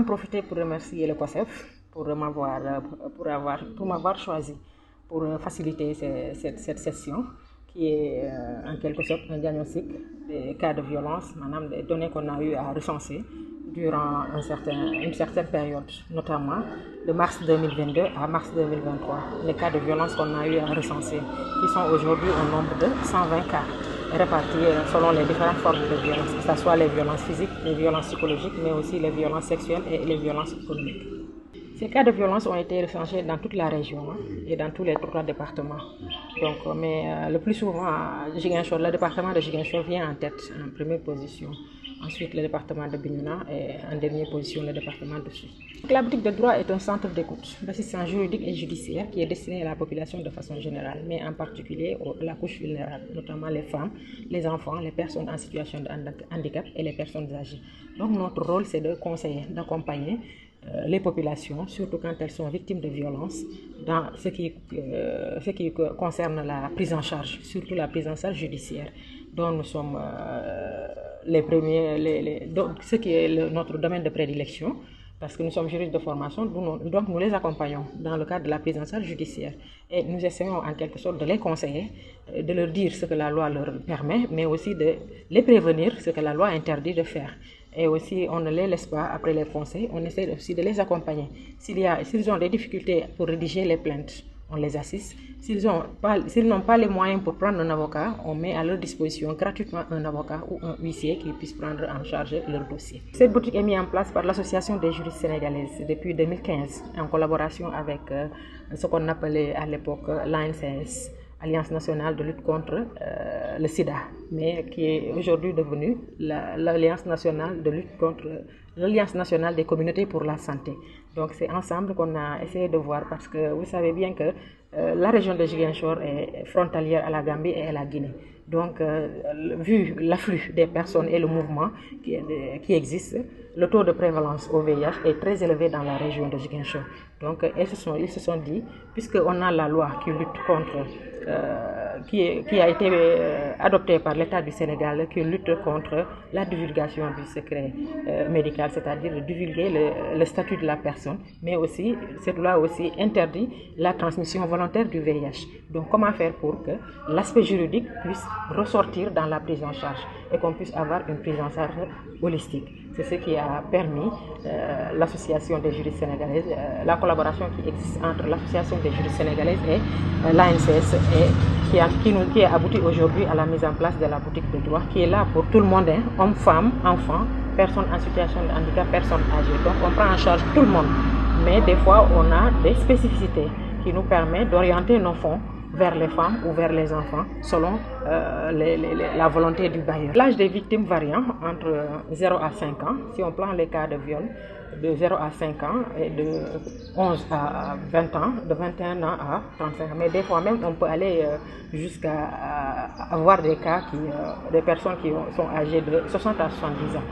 en profiter pour remercier le COSEF pour m'avoir choisi pour faciliter cette session qui est en quelque sorte un diagnostic des cas de violence, madame, des données qu'on a eu à recenser durant une certaine période, notamment de mars 2022 à mars 2023. Les cas de violence qu'on a eu à recenser, qui sont aujourd'hui au nombre de 120 cas, répartis selon les différentes formes de violence, que ce soit les violences physiques, les violences psychologiques, mais aussi les violences sexuelles et les violences économiques. Ces cas de violence ont été recensés dans toute la région et dans tous les 3 départements. Donc, mais le plus souvent, le département de Ziguinchor vient en tête, en première position. Ensuite, le département de Bignona et en dernière position, le département de Sousse. La boutique de droit est un centre d'écoute, d'assistance juridique et judiciaire qui est destiné à la population de façon générale, mais en particulier à la couche vulnérable, notamment les femmes, les enfants, les personnes en situation de handicap et les personnes âgées. Donc, notre rôle, c'est de conseiller, d'accompagner les populations, surtout quand elles sont victimes de violences, dans ce qui concerne la prise en charge, surtout la prise en charge judiciaire, dont nous sommes les premiers, ce qui est notre domaine de prédilection, parce que nous sommes juristes de formation, donc nous les accompagnons dans le cadre de la prise en charge judiciaire. Et nous essayons en quelque sorte de les conseiller, de leur dire ce que la loi leur permet, mais aussi de les prévenir ce que la loi interdit de faire. Et aussi, on ne les laisse pas après les conseils, on essaie aussi de les accompagner. S'ils ont des difficultés pour rédiger les plaintes, on les assiste. S'ils n'ont pas les moyens pour prendre un avocat, on met à leur disposition gratuitement un avocat ou un huissier qui puisse prendre en charge leur dossier. Cette boutique est mise en place par l'Association des juristes sénégalaises depuis 2015, en collaboration avec ce qu'on appelait à l'époque l'ANCS, Alliance nationale de lutte contre le sida, mais qui est aujourd'hui devenue l'Alliance nationale de lutte contre l'Alliance nationale des communautés pour la santé. Donc c'est ensemble qu'on a essayé de voir, parce que vous savez bien que la région de Ziguinchor est frontalière à la Gambie et à la Guinée. Donc, vu l'afflux des personnes et le mouvement qui existe, le taux de prévalence au VIH est très élevé dans la région de Ziguinchor. Donc, ils se sont dit, puisqu'on a la loi qui lutte contre, qui a été adoptée par l'État du Sénégal, qui lutte contre la divulgation du secret médical, c'est-à-dire de divulguer le statut de la personne, mais aussi, cette loi aussi interdit la transmission volontaire du VIH. Donc, comment faire pour que l'aspect juridique puisse ressortir dans la prise en charge et qu'on puisse avoir une prise en charge holistique. C'est ce qui a permis l'association des juristes sénégalaises, la collaboration qui existe entre l'association des juristes sénégalaises et l'ANCS, et qui a abouti aujourd'hui à la mise en place de la boutique de droit, qui est là pour tout le monde, hommes, femmes, enfants, personnes en situation de handicap, personnes âgées. Donc on prend en charge tout le monde, mais des fois on a des spécificités qui nous permettent d'orienter nos fonds vers les femmes ou vers les enfants selon la volonté du bailleur. L'âge des victimes variant entre 0 à 5 ans, si on prend les cas de viol de 0 à 5 ans et de 11 à 20 ans, de 21 ans à 35 ans. Mais des fois même on peut aller jusqu'à avoir des cas des personnes qui sont âgées de 60 à 70 ans.